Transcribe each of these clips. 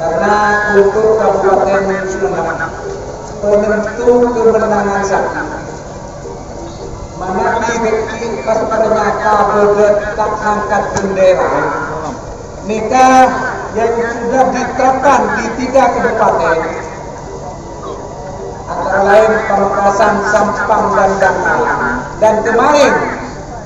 Karena untuk Kabupaten Sumeneb penentu kemenangan sakti mana di pas pada kabel tak angkat bendera nikah yang sudah diterapkan di 3 kabupaten antara lain Pamekasan, Sampang, dan Donggala. Dan kemarin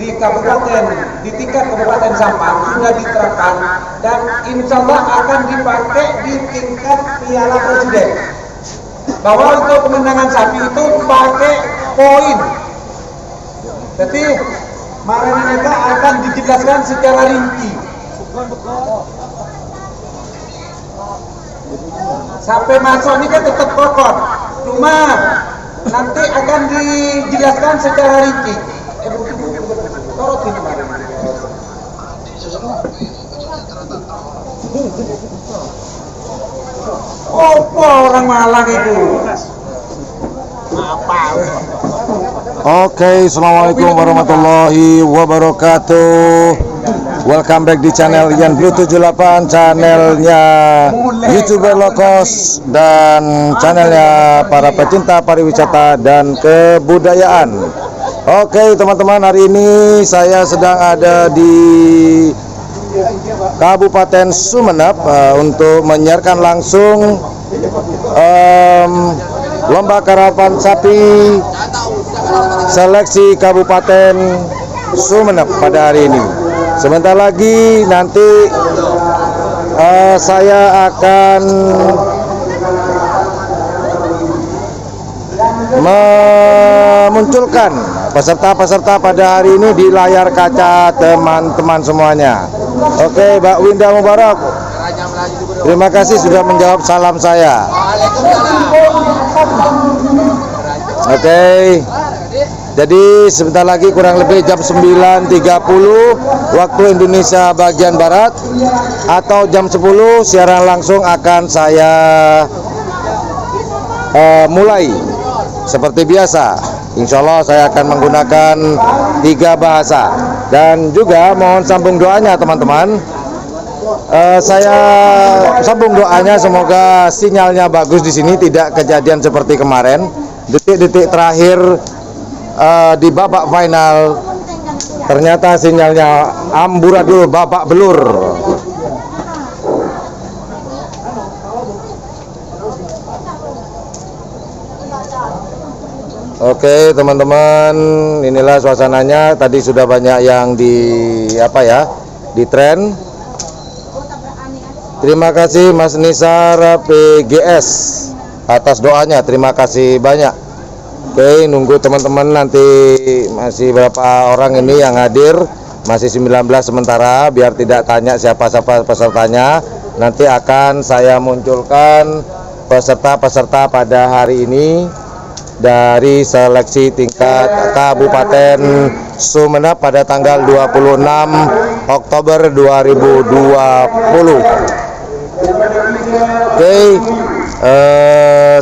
di tingkat Kabupaten Sampang sudah diterapkan dan insya Allah akan dipakai di tingkat Piala Presiden, bahwa untuk kemenangan sapi itu pakai poin. Jadi mereka akan dijelaskan secara rinci. Sampai masuk ini kan tetap kokot, cuma nanti akan dijelaskan secara rinci. Orang Malang itu. Oke, assalamualaikum warahmatullahi wabarakatuh. Welcome back di channel Ian Blue 78, channelnya YouTuber low cost dan channelnya para pecinta pariwisata dan kebudayaan. Oke teman-teman, hari ini saya sedang ada di Kabupaten Sumeneb untuk menyiarkan langsung lomba karapan sapi seleksi Kabupaten Sumeneb pada hari ini. Sebentar lagi nanti saya akan memunculkan peserta-peserta pada hari ini di layar kaca teman-teman semuanya. Oke, Mbak Winda Mubarak, terima kasih sudah menjawab salam saya. Oke, jadi sebentar lagi kurang lebih jam 9.30 waktu Indonesia bagian Barat atau jam 10 siaran langsung akan saya mulai seperti biasa. Insya Allah saya akan menggunakan 3 bahasa dan juga mohon sambung doanya teman-teman. Saya sambung doanya semoga sinyalnya bagus di sini, tidak kejadian seperti kemarin detik-detik terakhir di babak final ternyata sinyalnya amburadul babak belur. Oke teman-teman, inilah suasananya. Tadi sudah banyak yang di tren. Terima kasih Mas Nisar PGS atas doanya, terima kasih banyak. Oke, nunggu teman-teman, nanti masih berapa orang ini yang hadir, masih 19 sementara, biar tidak tanya siapa-siapa pesertanya. Nanti akan saya munculkan peserta-peserta pada hari ini dari seleksi tingkat Kabupaten Sumeneb pada tanggal 26 Oktober 2020. Oke,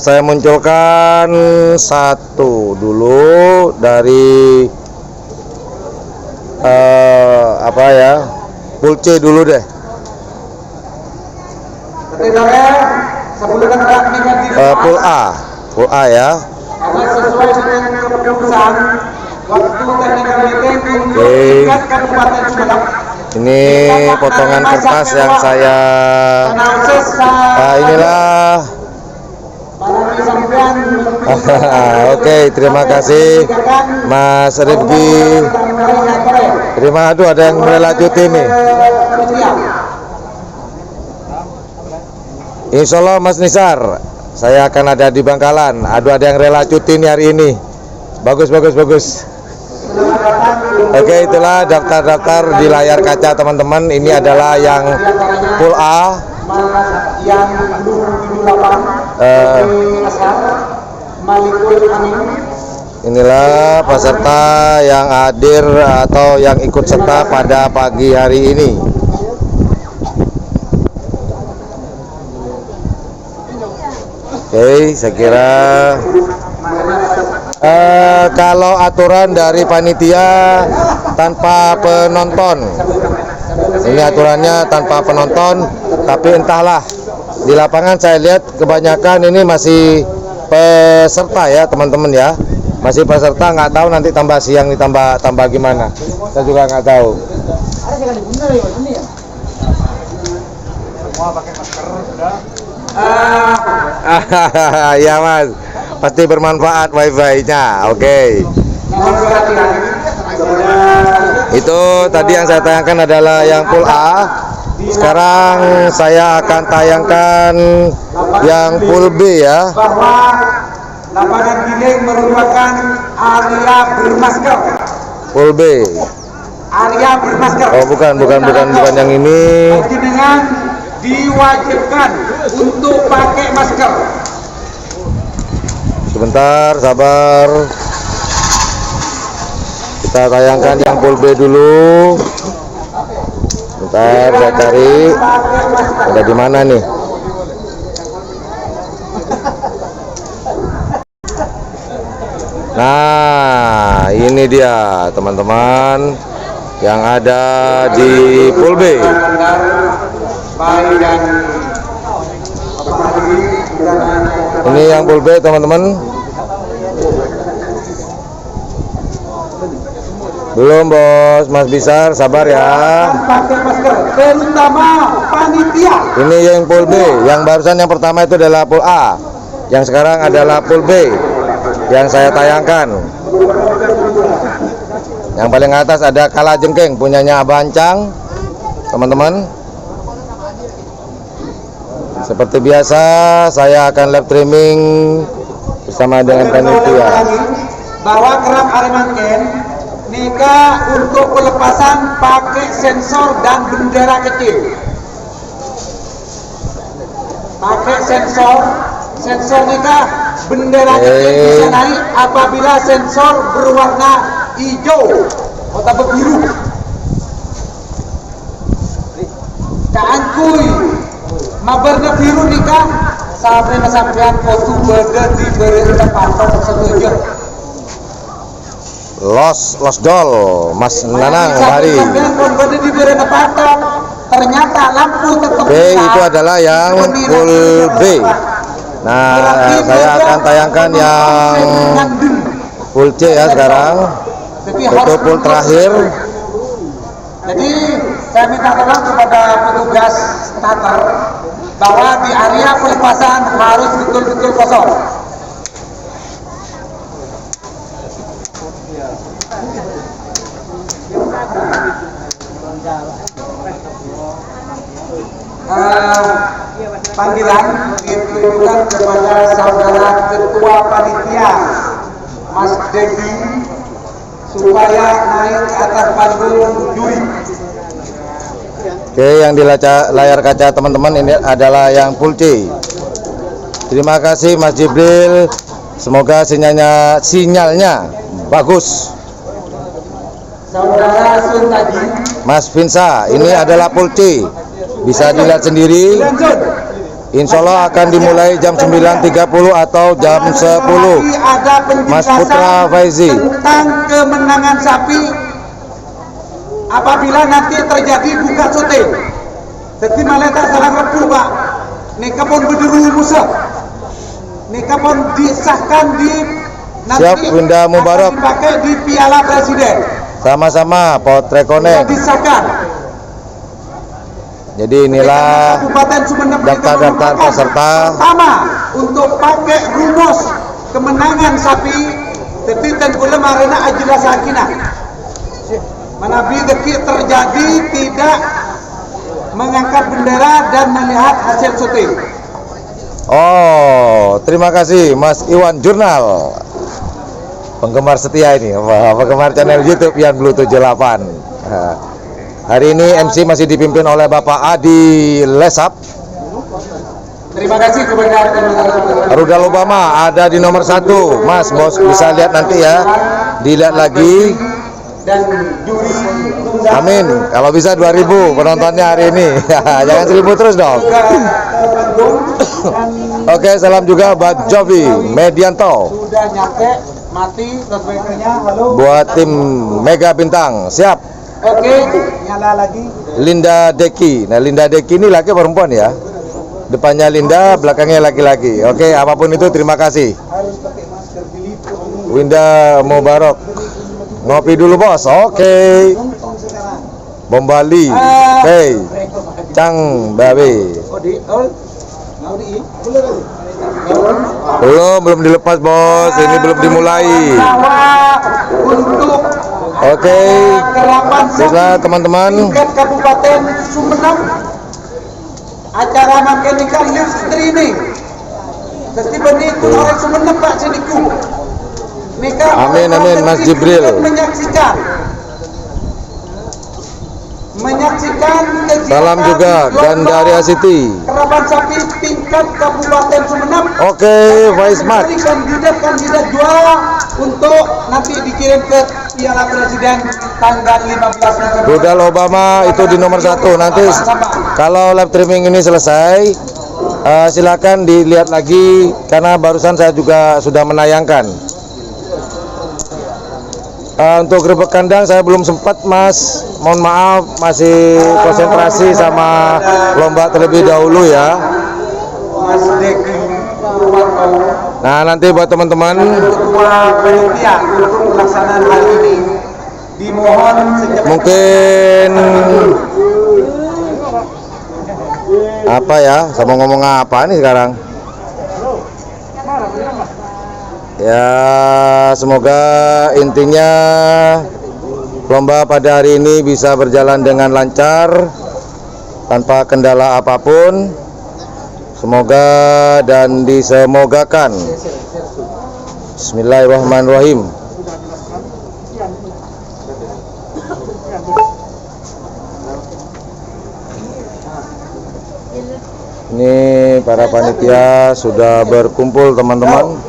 saya munculkan satu dulu dari Pool C dulu deh. Pool A ya. Sesuai dengan keputusan waktu teknikal meeting untuk tingkat Kabupaten Sumeneb. Ini potongan kertas yang saya inilah. Oke, terima kasih Mas Rifki. Aduh, ada yang melanjuti nih. Insya Allah Mas Nisar, saya akan ada di Bangkalan. Aduh, ada yang rela cuti nih hari ini. Bagus. Oke, itulah daftar-daftar di layar kaca teman-teman. Ini adalah yang Pool A. Inilah peserta yang hadir atau yang ikut serta pada pagi hari ini. Oke, saya kira kalau aturan dari panitia tanpa penonton, ini aturannya tanpa penonton, tapi entahlah, di lapangan saya lihat kebanyakan ini masih peserta ya teman-teman ya, masih peserta, nggak tahu nanti tambah siang tambah gimana, saya juga nggak tahu. Ya Mas, pasti bermanfaat wifi-nya. Oke. Itu tadi yang saya tayangkan adalah yang full A. Sekarang saya akan tayangkan yang full B ya. Bahwa lapangan giling merupakan area bermasker. Full B. Area bermasker. Oh bukan yang ini. Dengan diwajibkan untuk pakai masker. Sebentar, sabar. Kita tayangkan yang full B dulu. Bentar, saya cari. Ada di mana nih? Nah, ini dia teman-teman yang ada di full B. Ini yang full B teman-teman. Belum bos, Mas Bisar, sabar ya. Pakai masker, terutama panitia. Ini yang full B. Yang barusan yang pertama itu adalah full A. Yang sekarang adalah full B yang saya tayangkan. Yang paling atas ada Kalajengking punyanya Abancang, teman-teman. Seperti biasa, saya akan live streaming bersama dengan panitia. Bahwa kerap Aremangken nikah untuk pelepasan pakai sensor dan bendera kecil. Pakai sensor nikah, bendera kecil bisa naik apabila sensor berwarna hijau atau biru. Kaangkuy mabarna biru nikah sampai sampean foto beda diberi tempatong setuju. Los Dol, Mas Nanang, mari. Ternyata lampu tetap B itu adalah yang full B. Nah, saya akan tayangkan yang full C ya sekarang. Itu full terakhir. Jadi saya minta tolong kepada petugas starter bahwa di area pelepasan harus betul-betul kosong. Panggilan ditujukan kepada saudara ketua panitia Mas Devi supaya naik ke atas panggung juri. Oke, yang di layar kaca teman-teman ini adalah yang full C. Terima kasih Mas Jibril. Semoga sinyalnya bagus. Saudara Suntadi, Mas Vinsa, ini adalah full C. Bisa dilihat sendiri. Insya Allah akan dimulai jam 9.30 atau jam 10. Mas Putra Faizi. Tentang kemenangan sapi apabila nanti terjadi buka syuting. Jadi malah tak salah repu Pak. Nika pun berdiri musuh. Nika pun disahkan di nanti. Siap Bunda Mubarak. Dipakai di Piala Presiden. Sama-sama Potret Connect. Disahkan. Jadi inilah daftar-daftar peserta. Pertama untuk pakai rumus kemenangan sapi, tapi tengkulam arena ajilah sakinah. Manabi dekik terjadi tidak mengangkat bendera dan melihat hasil syuting. Oh, terima kasih Mas Iwan Jurnal. Penggemar setia ini, penggemar channel YouTube Yan Blue 78. Hari ini MC masih dipimpin oleh Bapak Adi Lesap. Terima kasih kepada Rudal Obama ada di nomor 1. Mas, bos bisa lihat nanti ya. Dilihat lagi. dan juri tunggal. Amin. Kalau bisa 2000 penontonnya hari ini. Jangan 1000 terus dong. Oke, salam juga buat Jovi Medianto. Sudah nyampe, mati loudspeakernya. Halo. Buat tim Mega Bintang, siap. Oke, nyala lagi. Linda Deki. Nah, Linda Deki ini laki perempuan ya? Depannya Linda, belakangnya laki-laki. Oke, apapun itu terima kasih. Harus pakai masker diliput. Winda Mubarok. Ngopi dulu, Bos. Oke. Bom Bali. Hey. Cang Babe. Belum dilepas, Bos. Ini belum dimulai. Untuk Oke. Sila teman-teman. tingkat Kabupaten Sumeneb, acara mekanikal live streaming. Pasti benih itu orang Sumeneb Pak Siniku. Mereka Amin, amin, Mas Jibril. menyaksikan kegiatan Salam juga Gandaria City. Kerapan sapi tingkat Kabupaten Sumeneb. Oke, Vice Mat. Kandidat juara untuk nanti dikirim ke Piala Presiden tanggal 15 November. Rudal Obama itu di nomor 1. Nanti kalau live streaming ini selesai, silakan dilihat lagi karena barusan saya juga sudah menayangkan. Untuk gerbek kandang saya belum sempat, Mas. Mohon maaf, masih konsentrasi sama lomba terlebih dahulu ya. Mas Deki Purwanto, Nah, nanti buat teman-teman Ketua Panitia untuk pelaksanaan hal ini, dimohon sejak mungkin apa ya? Sama ngomong apa nih sekarang? Ya, semoga intinya lomba pada hari ini bisa berjalan dengan lancar tanpa kendala apapun. Semoga dan disemogakan. Bismillahirrahmanirrahim. Ini para panitia sudah berkumpul, teman-teman.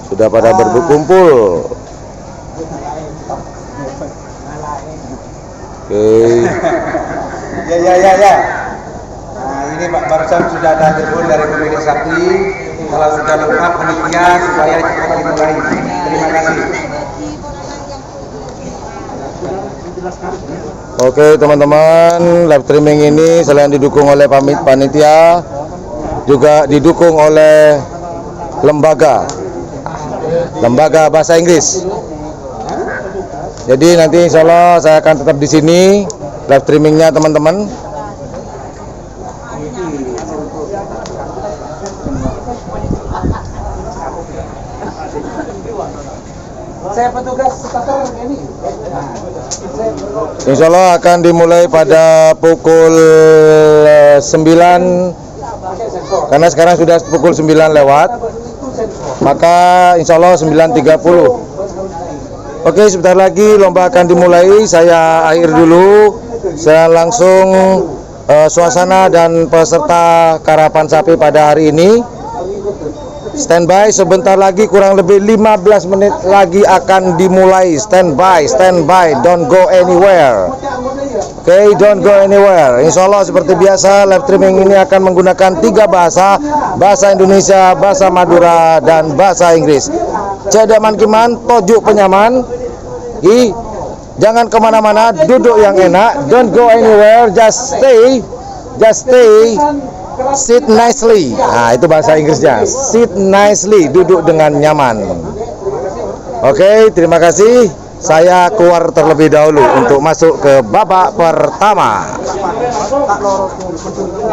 Sudah pada berkumpul. Oke. Ya. Nah, ini Pak barusan sudah ada telepon dari pemilik sapi. Kalau sudah lengkap panitia supaya cepat dimulai. Terima kasih. Oke, teman-teman, live streaming ini selain didukung oleh panitia, juga didukung oleh lembaga bahasa Inggris. Jadi nanti insya Allah saya akan tetap di sini live streamingnya, teman-teman. Saya petugas starter ini. Insya Allah akan dimulai pada pukul 9, karena sekarang sudah pukul 9 lewat, maka insya Allah 9.30. Oke, sebentar lagi lomba akan dimulai. Saya akhir dulu. Saya langsung suasana dan peserta karapan sapi pada hari ini. Standby, sebentar lagi kurang lebih 15 menit lagi akan dimulai. Standby, don't go anywhere. Oke, don't go anywhere. Insya Allah seperti biasa live streaming ini akan menggunakan 3 bahasa: bahasa Indonesia, bahasa Madura, dan bahasa Inggris. Cedaman kiman, tojuk penyaman. Jangan kemana-mana, duduk yang enak. Don't go anywhere, just stay, sit nicely. Nah, itu bahasa Inggrisnya. Sit nicely, duduk dengan nyaman. Oke, terima kasih. Saya keluar terlebih dahulu untuk masuk ke babak pertama.